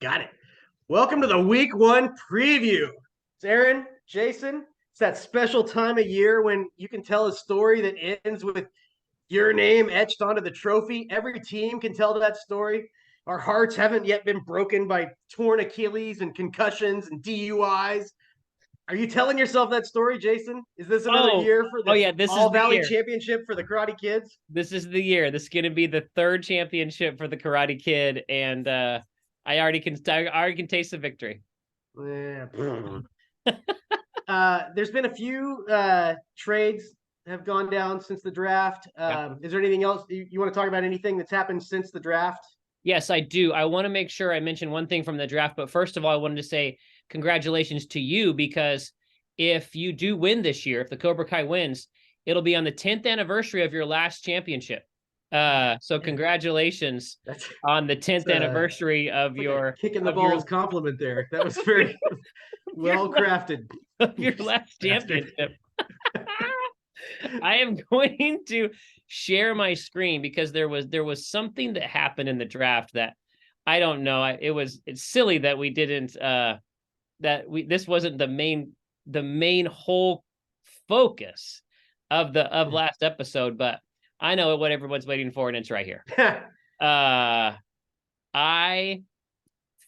Got it. Welcome to the week one preview. It's Aaron, Jason. It's that special time of year when you can tell a story that ends with your name etched onto the trophy. Every team can tell that story. Our hearts haven't yet been broken by torn Achilles and concussions and DUIs. Are you telling yourself that story, Jason? Is this another Oh, year for oh the yeah, this is All the Valley year. Championship for the Karate Kids? This is the year. This is going to be the third championship for the Karate Kid, and I already can taste the victory. Yeah. There's been a few trades have gone down since the draft. Yeah. Is there anything else you want to talk about? Anything that's happened since the draft? Yes, I do. I want to make sure I mention one thing from the draft, but first of all, I wanted to say congratulations to you because if you do win this year, if the Cobra Kai wins, it'll be on the 10th anniversary of your last championship. So congratulations That's on the 10th anniversary of like a your kick in the of your balls compliment there. That was very your well crafted. of your last championship. I am going to share my screen because there was something that happened in the draft that I don't know. It's silly that we didn't this wasn't the main whole focus of last episode, but I know what everyone's waiting for, and it's right here. I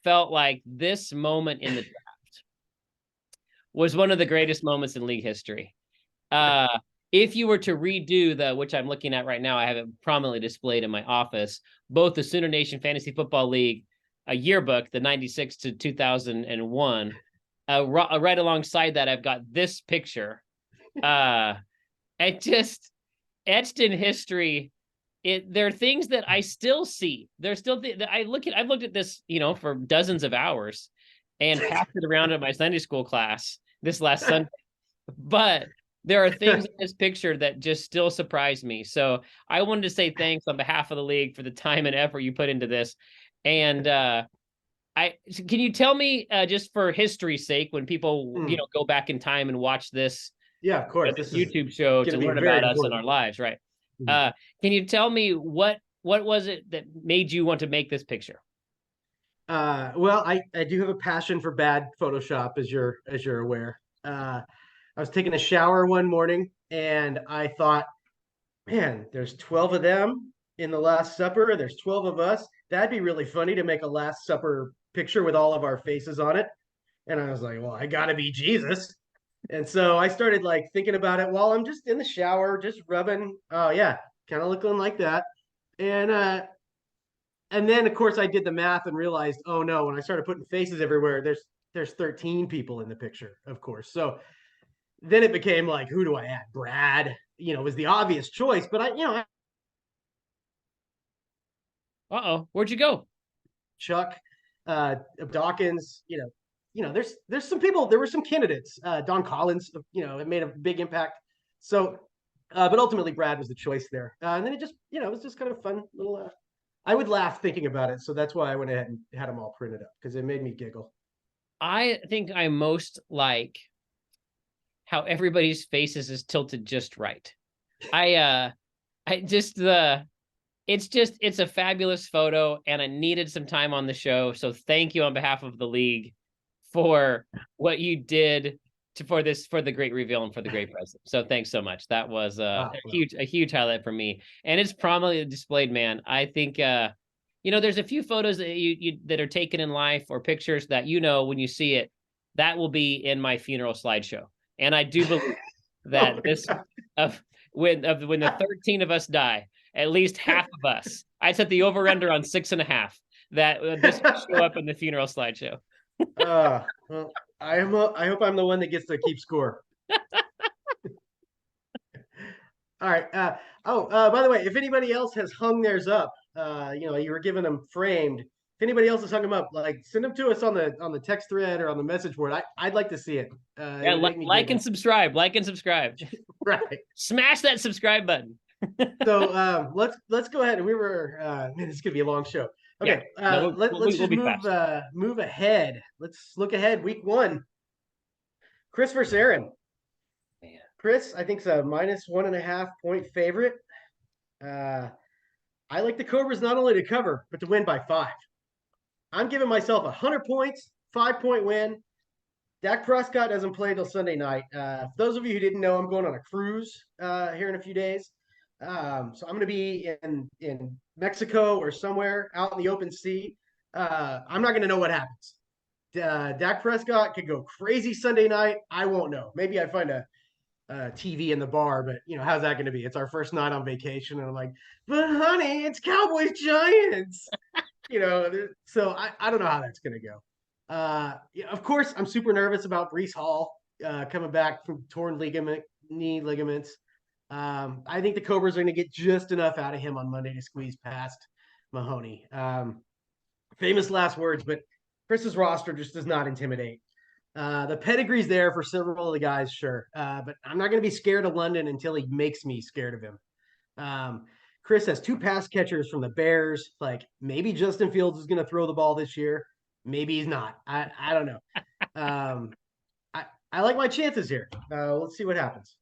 felt like this moment in the draft was one of the greatest moments in league history. If you were to redo which I'm looking at right now, I have it prominently displayed in my office, both the SoonerNation Fantasy Football League, a yearbook, the 96 to 2001, right alongside that, I've got this picture. It just etched in history. There are things that I still see. There's still I've looked at this, for dozens of hours and passed it around at my Sunday school class this last Sunday. But there are things in this picture that just still surprise me. So I wanted to say thanks on behalf of the league for the time and effort you put into this. And can you tell me, just for history's sake, when people go back in time and watch this, Yeah, of course. this This is YouTube show going to to be learn very about us and important. our lives, right? Can you tell me what was it that made you want to make this picture? Well, I do have a passion for bad Photoshop, as you're aware. I was taking a shower one morning and I thought, man, there's 12 of them in the Last Supper. There's 12 of us. That'd be really funny to make a Last Supper picture with all of our faces on it. And I was like, well, I gotta be Jesus. And so I started like thinking about it while I'm just in the shower, just rubbing. Oh yeah, kind of looking like that. And and then of course I did the math and realized, oh no, when I started putting faces everywhere, there's 13 people in the picture, of course. So then it became like, who do I add? Brad, was the obvious choice, but Uh-oh, where'd you go? Chuck, Dawkins, there's some people. There were some candidates. Don Collins, it made a big impact. So, but ultimately Brad was the choice there. And then it was just kind of fun little. I would laugh thinking about it, so that's why I went ahead and had them all printed up because it made me giggle. I think I most like how everybody's faces is tilted just right. I just it's a fabulous photo, and I needed some time on the show. So thank you on behalf of the league for what you did for the great reveal and for the great present. So thanks so much. That was a huge highlight for me, and it's prominently displayed, man. I think there's a few photos that you that are taken in life or pictures that when you see it, that will be in my funeral slideshow. And I do believe that when the 13 of us die, at least half of us, I set the over under on 6.5, that this will show up in the funeral slideshow. Well, I hope I'm the one that gets to keep score. All right. By the way, if anybody else has hung theirs up, you were giving them framed. If anybody else has hung them up, like send them to us on the text thread or on the message board. I'd like to see it. It would make me like giggle. and subscribe. Like and subscribe. Right. Smash that subscribe button. So let's go ahead. We were man, this is gonna be a long show. Okay, yeah. No, let's just move ahead. Let's look ahead. Week one. Chris versus Aaron. Man. Chris, I think, is a -1.5 point favorite. I like the Cobras not only to cover but to win by 5. I'm giving myself 100 points, 5-point win. Dak Prescott doesn't play till Sunday night. For those of you who didn't know, I'm going on a cruise here in a few days. So I'm going to be in Mexico or somewhere out in the open sea. I'm not going to know what happens. Dak Prescott could go crazy Sunday night. I won't know. Maybe I find a TV in the bar, but how's that going to be? It's our first night on vacation, and I'm like, but honey, it's Cowboys Giants. So I don't know how that's going to go. Yeah, of course, I'm super nervous about Breece Hall coming back from torn knee ligaments. I think the Cobras are going to get just enough out of him on Monday to squeeze past Mahoney. Famous last words, but Chris's roster just does not intimidate. The pedigree's there for several of the guys, sure, but I'm not going to be scared of London until he makes me scared of him. Chris has 2 pass catchers from the Bears. Like, maybe Justin Fields is going to throw the ball this year. Maybe he's not. I don't know. I like my chances here. Let's see what happens.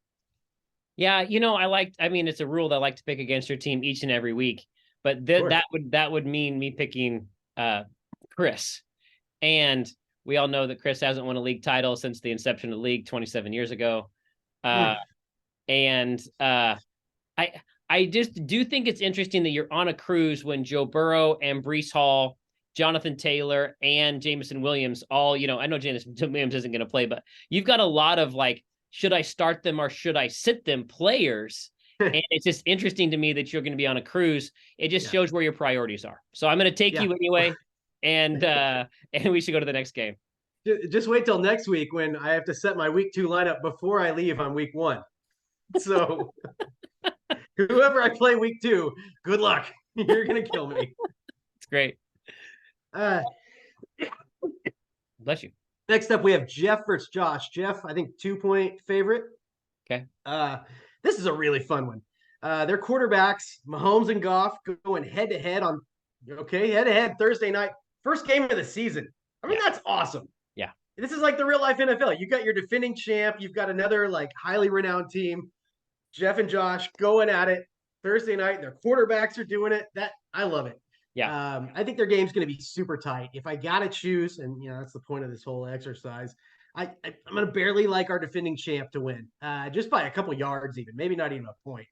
Yeah, I mean, it's a rule that I like to pick against your team each and every week, but that would mean me picking Chris. And we all know that Chris hasn't won a league title since the inception of the league 27 years ago. And I just do think it's interesting that you're on a cruise when Joe Burrow and Breece Hall, Jonathan Taylor, and Jameson Williams all, I know Jameson Williams isn't going to play, but you've got a lot of like, should I start them or should I sit them players? And it's just interesting to me that you're going to be on a cruise. It just shows where your priorities are. So I'm going to take you anyway. And we should go to the next game. Just wait till next week when I have to set my week 2 lineup before I leave on week 1. So whoever I play week 2, good luck. You're going to kill me. It's great. Bless you. Next up, we have Jeff versus Josh. Jeff, I think 2-point favorite. Okay. This is a really fun one. Their quarterbacks, Mahomes and Goff, going head to head Thursday night. First game of the season. I mean, that's awesome. Yeah. This is like the real life NFL. You got your defending champ. You've got another like highly renowned team. Jeff and Josh going at it Thursday night. Their quarterbacks are doing it. I love it. Yeah. I think their game's going to be super tight. If I got to choose, and that's the point of this whole exercise, I'm going to barely like our defending champ to win, just by a couple yards, even maybe not even a point.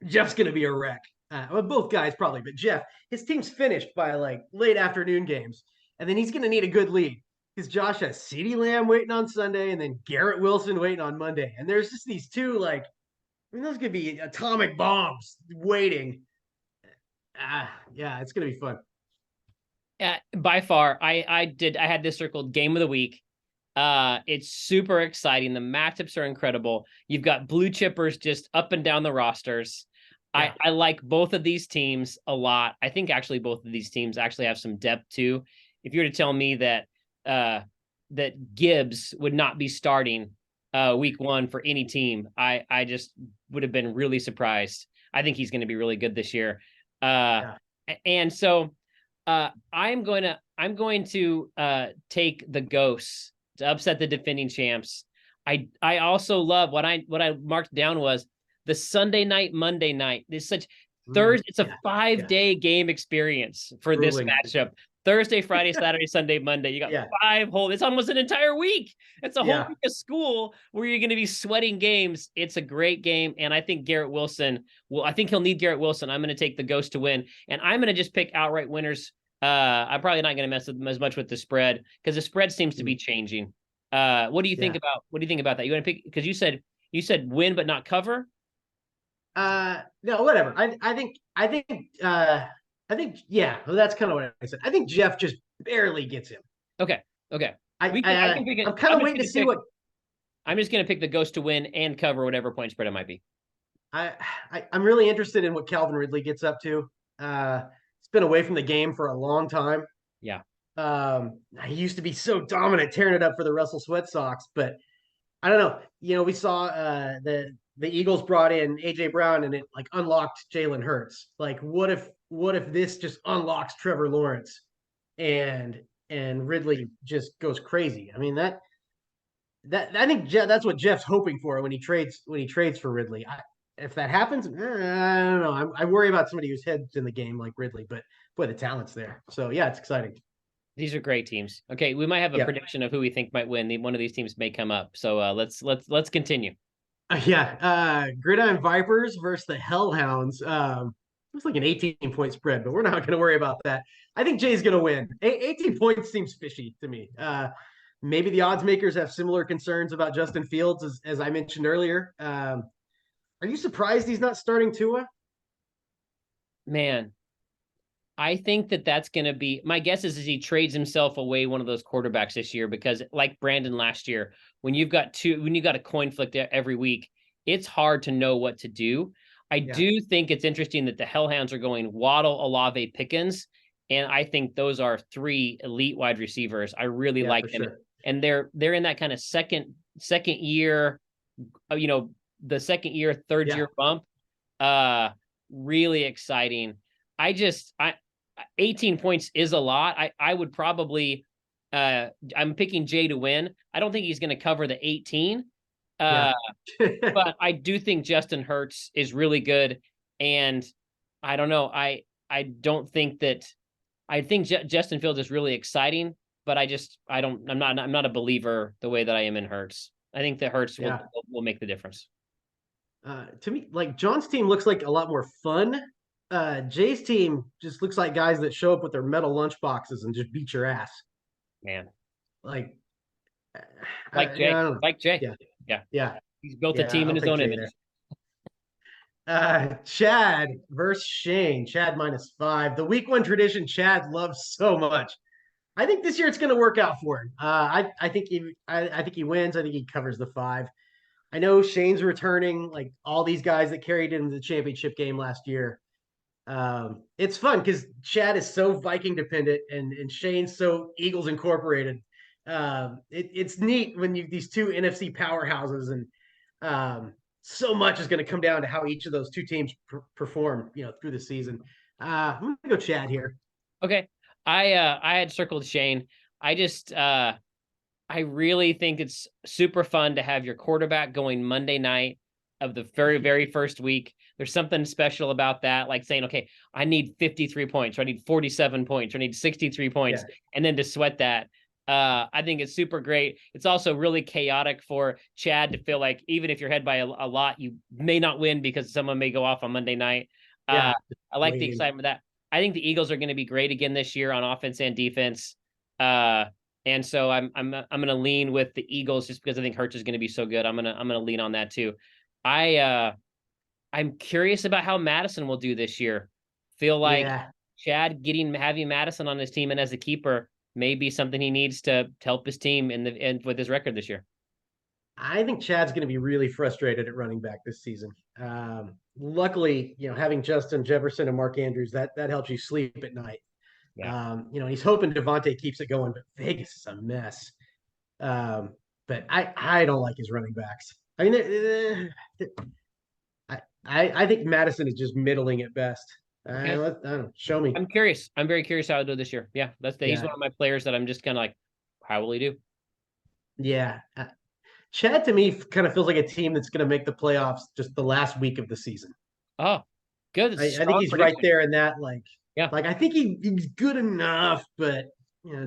Jeff's going to be a wreck. Well, both guys probably, but Jeff, his team's finished by like late afternoon games, and then he's going to need a good lead because Josh has CeeDee Lamb waiting on Sunday, and then Garrett Wilson waiting on Monday, and there's just these two like, I mean, those could be atomic bombs waiting. Yeah, it's gonna be fun. Yeah, by far, I had this circled game of the week. It's super exciting. The matchups are incredible. You've got blue chippers just up and down the rosters. Yeah. I like both of these teams a lot. I think actually both of these teams actually have some depth too. If you were to tell me that that Gibbs would not be starting week 1 for any team, I just would have been really surprised. I think he's going to be really good this year. And so I'm going to take the Ghosts to upset the defending champs. I also love what I marked down was the Sunday night, Monday night. It's such Thursday. It's a 5-day game experience for this matchup. Thursday, Friday, Saturday, Sunday, Monday. You got 5 whole. It's almost an entire week. It's a whole week of school where you're going to be sweating games. It's a great game, and I think Garrett Wilson. Well, I think he'll need Garrett Wilson. I'm going to take the Ghost to win, and I'm going to just pick outright winners. I'm probably not going to mess with as much with the spread because the spread seems to be changing. What do you think about? What do you think about that? You want to pick because you said win but not cover. No, whatever. I think yeah, well, that's kind of what I said. I think Jeff just barely gets him. Okay. I'm kind of waiting to see what. I'm just going to pick the Ghost to win and cover whatever point spread it might be. I'm really interested in what Calvin Ridley gets up to. He's been away from the game for a long time. Yeah. He used to be so dominant, tearing it up for the Russell Sweat Sox, but I don't know. We saw the Eagles brought in AJ Brown and it like unlocked Jalen Hurts. Like, what if this just unlocks Trevor Lawrence and Ridley just goes crazy? I mean, I think that's what Jeff's hoping for when he trades for Ridley. if that happens, I don't know. I worry about somebody whose head's in the game like Ridley, but boy, the talent's there. So yeah, it's exciting. These are great teams. Okay, we might have a Yeah, prediction of who we think might win. One of these teams may come up. So let's continue. yeah. Gridiron Vipers versus the Hellhounds. It's like an 18-point spread, but we're not going to worry about that. I think Jay's going to win. 18 points seems fishy to me. Maybe the odds makers have similar concerns about Justin Fields, as I mentioned earlier. Are you surprised he's not starting Tua? Man, I think that's going to be my guess is he trades himself away one of those quarterbacks this year because like Brandon last year, when you've got a coin flip every week, it's hard to know what to do. I Yeah, do think it's interesting that the Hellhounds are going Waddle, Olave, Pickens, and I think those are three elite wide receivers. I really yeah, like for them, sure. and they're in that kind of second year, the second year, third Yeah, year bump. Uh, really exciting. I 18 points is a lot. I would probably I'm picking Jay to win. I don't think he's going to cover the 18. yeah, Uh, but I do think Justin Hurts is really good, and I don't know. I don't think that I think Justin Fields is really exciting, but I'm not a believer the way that I am in Hurts. I think that Hurts yeah. will make the difference. To me, like John's team looks like a lot more fun. Jay's team just looks like guys that show up with their metal lunch boxes and just beat your ass. Man, Like, Jay, I don't know. like Jay. Yeah, Yeah, yeah, he's built a yeah. team in I'll his take own Jay image. there. Chad versus Shane. Chad -5. The week one tradition Chad loves so much. I think this year it's going to work out for him. I think he wins. I think he covers the 5. I know Shane's returning, like all these guys that carried him to the championship game last year. It's fun because Chad is so Viking dependent and Shane's so Eagles Incorporated. It's neat when you these two NFC powerhouses and so much is going to come down to how each of those two teams perform, through the season. I'm going to go Chad here. Okay, I had circled Shane. I just I really think it's super fun to have your quarterback going Monday night of the very, very first week. There's something special about that, like saying, okay, I need 53 points, or I need 47 points, or I need 63 points, Yeah, and then to sweat that. I think it's super great. It's also really chaotic for Chad to feel like even if you're ahead by a lot, you may not win because someone may go off on Monday night. Uh, yeah, I like the waiting. excitement of that. I think the Eagles are going to be great again this year on offense and defense. And so I'm gonna lean with the Eagles just because I think Hurts is gonna be so good. I'm gonna lean on that too. I I'm curious about how Madison will do this year. Feel like Yeah, Chad having Madison on his team and as a keeper may be something he needs to help his team in with his record this year. I think Chad's going to be really frustrated at running back this season. Luckily, having Justin Jefferson and Mark Andrews that helps you sleep at night. Yeah. He's hoping Devontae keeps it going, but Vegas is a mess. But I don't like his running backs. I mean, I think Madison is just middling at best. I Okay. don't know. Show me. I'm curious. I'm very curious how he'll do this year. Yeah, he's Yeah, one of my players that I'm just kind of like, how will he do? yeah. Chad to me kind of feels like a team that's going to make the playoffs just the last week of the season. Oh, good. It's a I think strong he's right prediction. there in that Yeah. I think he's good enough, but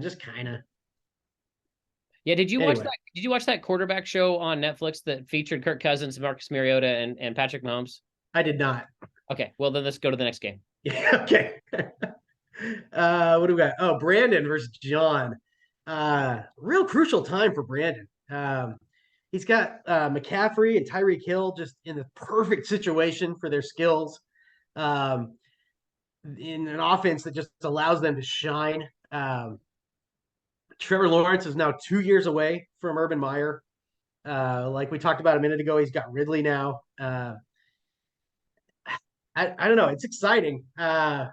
just kind of. Yeah, Anyway, did you watch that quarterback show on Netflix that featured Kirk Cousins, Marcus Mariota, and Patrick Mahomes? I did not. Okay, well then let's go to the next game. Yeah, okay. What do we got? Oh, Brandon versus John. Real crucial time for Brandon. He's got McCaffrey and Tyreek Hill just in the perfect situation for their skills. Um, in an offense that just allows them to shine. Trevor Lawrence is now 2 years away from Urban Meyer. Like we talked about a minute ago, he's got Ridley now. I don't know. It's exciting. I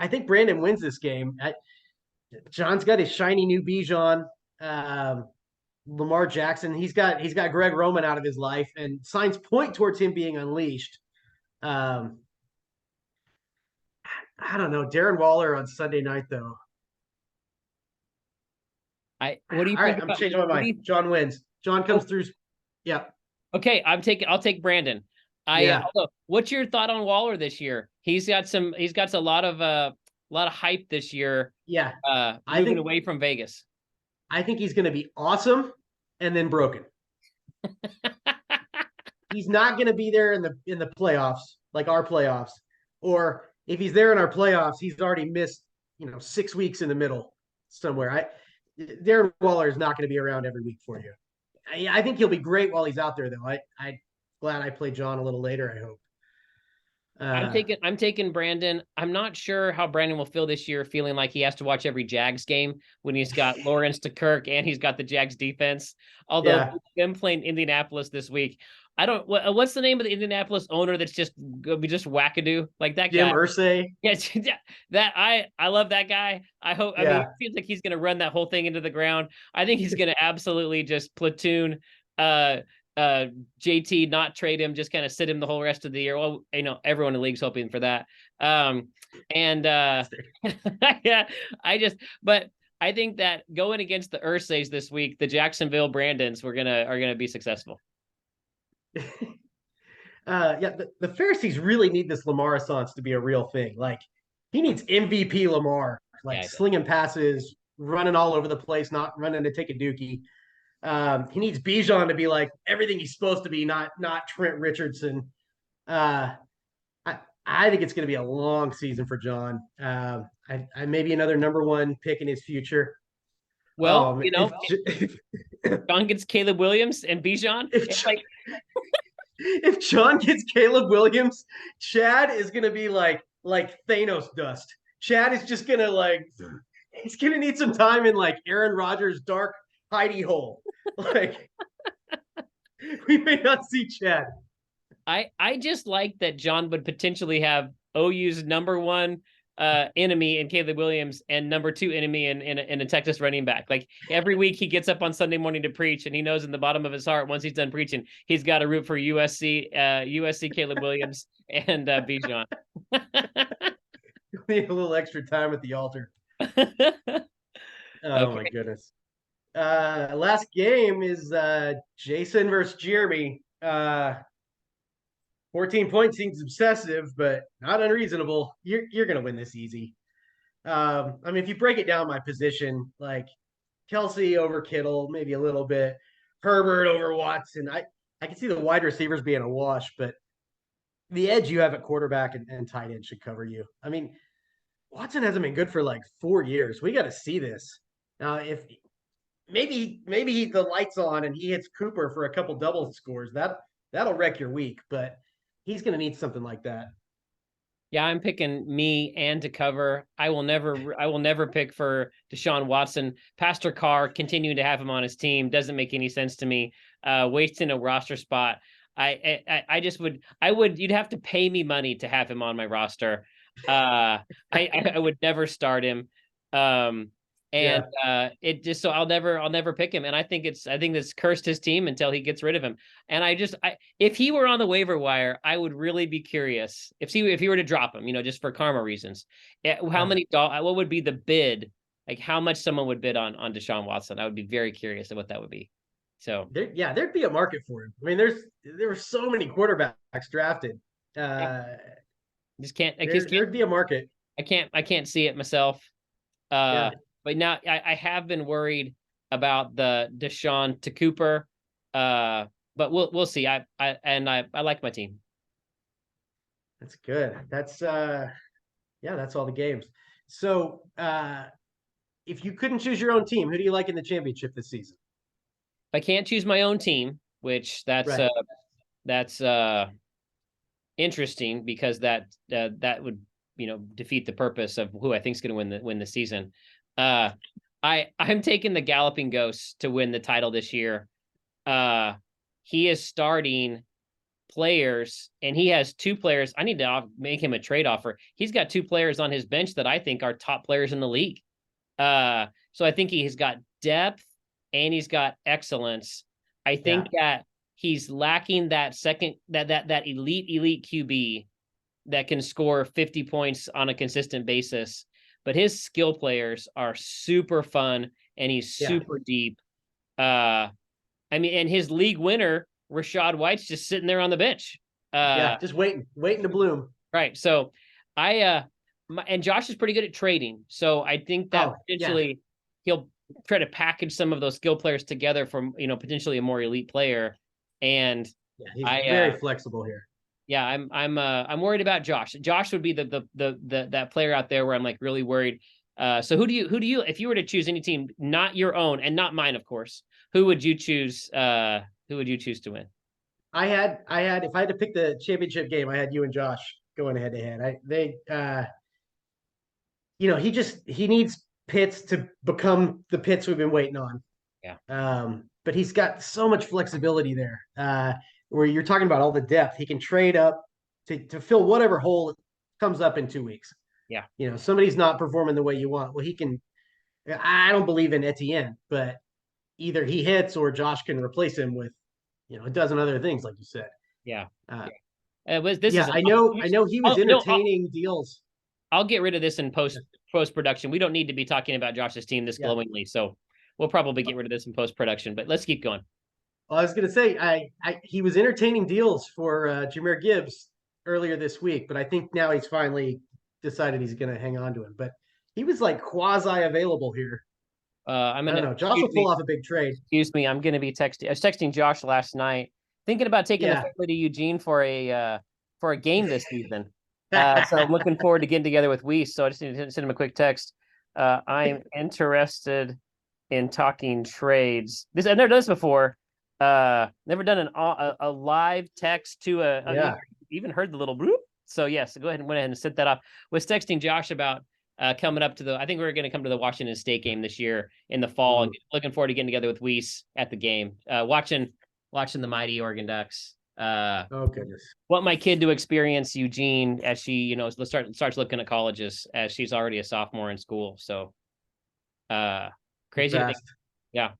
think Brandon wins this game. John's got his shiny new Bijan. Um, Lamar Jackson. He's got Greg Roman out of his life, and signs point towards him being unleashed. Um, I don't know. Darren Waller on Sunday night though. I what do you All right, think I'm about changing my what do mind. you John wins. John comes oh, through. Yeah, okay, I'll take Brandon. Yeah, What's your thought on Waller this year? He's got a lot of hype this year, yeah. I moving think away from Vegas. I think he's going to be awesome and then broken. He's not going to be there in the playoffs, like our playoffs, or if he's there in our playoffs, he's already missed 6 weeks in the middle somewhere. Darren Waller is not going to be around every week for you. I think he'll be great while he's out there, though. I glad I played John a little later. I hope. I'm taking Brandon. I'm not sure how Brandon will feel this year, feeling like he has to watch every Jags game when he's got Lawrence to Kirk and he's got the Jags defense. Although Yeah, them playing Indianapolis this week, I don't. What's the name of the Indianapolis owner that's just gonna be just wackadoo like that Jim guy? Irsay. Yes, that I love that guy. I hope. I mean, it Yeah, seems like he's gonna run that whole thing into the ground. I think he's gonna absolutely just platoon. Uh, JT, not trade him, just kind of sit him the whole rest of the year. Well, everyone in the league's hoping for that. And yeah, but I think that going against the Ursays this week, the Jacksonville Brandons are gonna be successful. yeah. The Pharisees really need this Lamar Assance to be a real thing. Like he needs MVP Lamar, like Yeah, slinging passes, running all over the place, not running to take a dookie. He needs Bijan to be like everything he's supposed to be, not Trent Richardson. Uh, I think it's going to be a long season for John. I maybe another number one pick in his future. well, If John gets Caleb Williams and Bijan. It's if like if John gets Caleb Williams, Chad is going to be like Thanos dust. Chad is just going to he's going to need some time in like Aaron Rodgers' dark hidey hole. Like we may not see Chad. I just like that John would potentially have OU's number one enemy in Caleb Williams and number two enemy in a Texas running back. Like every week he gets up on Sunday morning to preach, and he knows in the bottom of his heart, once he's done preaching, he's got to root for USC Caleb Williams and Bijan. Need a little extra time at the altar. Oh Okay. my goodness. Last game is Jason versus Jeremy. 14 points seems obsessive, but not unreasonable. You're gonna win this easy. I mean, if you break it down my position, like Kelsey over Kittle, maybe a little bit, Herbert over Watson. I can see the wide receivers being a wash, but the edge you have at quarterback and tight end should cover you. I mean, Watson hasn't been good for like 4 years. We got to see this. Now, if maybe the lights on and he hits Cooper for a couple double scores, that'll wreck your week. But he's going to need something like that. Yeah, I'm picking me and to cover. I will never pick for Deshaun Watson. Pastor Carr continuing to have him on his team doesn't make any sense to me. Wasting a roster spot. I just would you'd have to pay me money to have him on my roster. I would never start him. And it just so I'll never pick him. And I think this cursed his team until he gets rid of him. And if he were on the waiver wire, I would really be curious if he were to drop him, just for karma reasons. What would be the bid? Like how much someone would bid on Deshaun Watson? I would be very curious of what that would be. So there'd be a market for him. I mean, there were so many quarterbacks drafted. There'd be a market. I can't see it myself. Yeah. But now I have been worried about the Deshaun to Cooper. But we'll see. I like my team. That's good. That's all the games. So if you couldn't choose your own team, who do you like in the championship this season? If I can't choose my own team, which that's interesting because that would defeat the purpose of who I think is going to win the season. I'm taking the Galloping Ghost to win the title this year. He is starting players, and he has two players. I need to make him a trade offer. He's got two players on his bench that I think are top players in the league. So I think he's got depth and he's got excellence. I think that he's lacking that that elite QB that can score 50 points on a consistent basis. But his skill players are super fun and he's super deep. And his league winner, Rashad White's just sitting there on the bench. Yeah, just waiting to bloom. Right. So I and Josh is pretty good at trading. So I think that Oh, yeah. potentially he'll try to package some of those skill players together from, potentially a more elite player. And Yeah, he's I very flexible here. yeah, I'm worried about Josh. Josh would be the that player out there where I'm like really worried. So who do you if you were to choose any team, not your own and not mine, of course, who would you choose to win? If I had to pick the championship game, I had you and Josh going head to head. He needs Pitts to become the Pitts we've been waiting on. Yeah. But he's got so much flexibility there. Where you're talking about all the depth, he can trade up to fill whatever hole comes up in 2 weeks. Yeah. Somebody's not performing the way you want. Well, he can. I don't believe in Etienne, but either he hits or Josh can replace him with, a dozen other things, like you said. Yeah. Uh, This yeah, is I know he was no, entertaining deals. I'll get rid of this in post production. We don't need to be talking about Josh's team this Yeah. glowingly, so we'll probably get rid of this in post production. But let's keep going. Well, I was going to say, he was entertaining deals for Jameer Gibbs earlier this week, but I think now he's finally decided he's going to hang on to him. But he was like quasi available here. I'm I don't gonna know. Josh will pull off a big trade. excuse me. I'm gonna be texting. I was texting Josh last night, thinking about taking the Yeah. family to Eugene for a game this season. So I'm looking forward to getting together with Weiss. So I just need to send him a quick text. I'm interested in talking trades. I've never done this before. Never done a live text to Yeah. even heard the little bloop. So yes, go ahead and went ahead and set that up. Was texting Josh about coming up to I think we're going to come to the Washington State game this year in the fall. Looking forward to getting together with Weiss at the game. Watching the mighty Oregon Ducks. Oh goodness. Want my kid to experience Eugene as she, starts looking at colleges as she's already a sophomore in school. So, crazy to think. Yeah.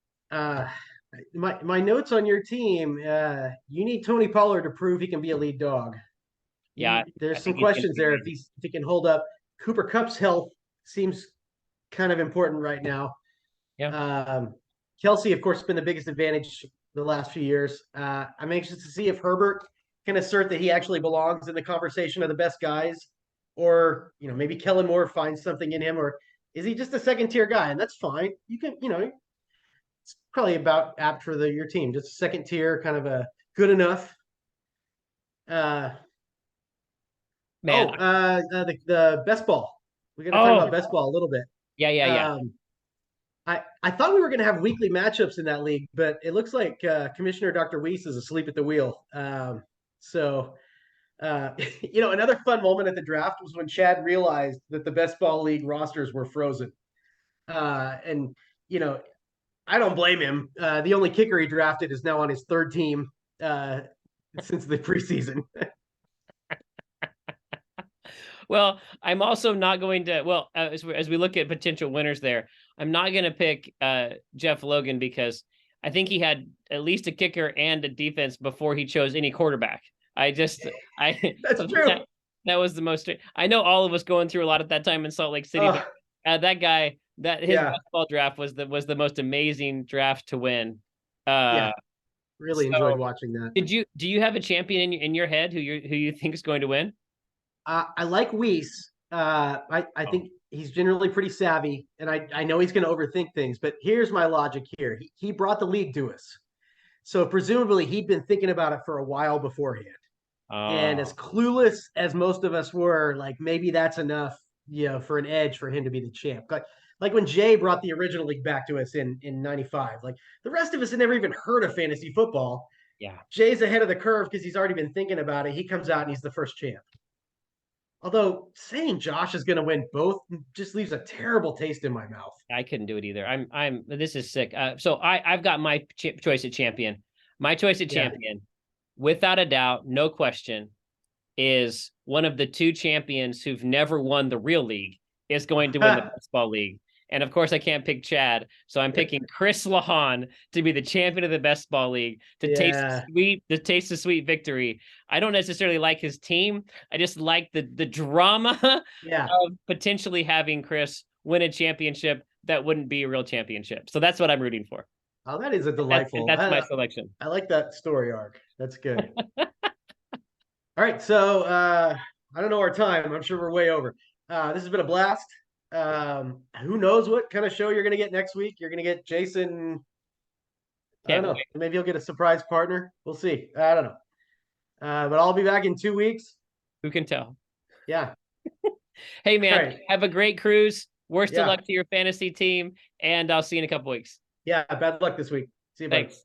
My notes on your team. You need Tony Pollard to prove he can be a lead dog. Yeah. There's some questions there if he can hold up. Cooper Kupp's health seems kind of important right now. Yeah. Kelsey, of course, has been the biggest advantage the last few years. I'm anxious to see if Herbert can assert that he actually belongs in the conversation of the best guys, or maybe Kellen Moore finds something in him, or is he just a second tier guy? And that's fine. You can, it's probably about apt for your team, just a second tier, kind of a good enough. Man. The best ball. We got to talk about best ball a little bit. Yeah. I thought we were going to have weekly matchups in that league, but it looks like Commissioner Dr. Weiss is asleep at the wheel. Another fun moment at the draft was when Chad realized that the best ball league rosters were frozen. And I don't blame him. The only kicker he drafted is now on his third team since the preseason. Well, I'm also not going to. Well, as we look at potential winners there, I'm not going to pick Jeff Logan because I think he had at least a kicker and a defense before he chose any quarterback. That's true. That was the most. I know all of us going through a lot at that time in Salt Lake City. That guy, his basketball draft was the most amazing draft to win. Really enjoyed watching that. Do you have a champion in your head who you think is going to win? I like Weiss. I think he's generally pretty savvy, and I know he's going to overthink things. But here's my logic here: he brought the league to us, so presumably he'd been thinking about it for a while beforehand. And as clueless as most of us were, like maybe that's enough, for an edge for him to be the champ. Like when Jay brought the original league back to us in '95. Like the rest of us had never even heard of fantasy football. Yeah, Jay's ahead of the curve because he's already been thinking about it. He comes out and he's the first champ. Although saying Josh is going to win both just leaves a terrible taste in my mouth. I couldn't do it either. This is sick. So I've got my choice at champion. My choice at champion, without a doubt, no question, is one of the two champions who've never won the real league is going to win the baseball league. And of course, I can't pick Chad, so I'm picking Chris Lahan to be the champion of the best ball league to taste the sweet victory. I don't necessarily like his team. I just like the drama of potentially having Chris win a championship that wouldn't be a real championship. So that's what I'm rooting for. Oh, that is a delightful. That's my selection. I like that story arc. That's good. All right, so I don't know our time. I'm sure we're way over. This has been a blast. Who knows what kind of show you're going to get next week? You're going to get Jason. I don't Can't know. wait. Maybe you'll get a surprise partner. We'll see. I don't know. But I'll be back in 2 weeks. Who can tell? Yeah. Hey, All man, right. have a great cruise. Worst of Yeah. luck to your fantasy team, and I'll see you in a couple weeks. Yeah. Bad luck this week. See you, bud. Thanks.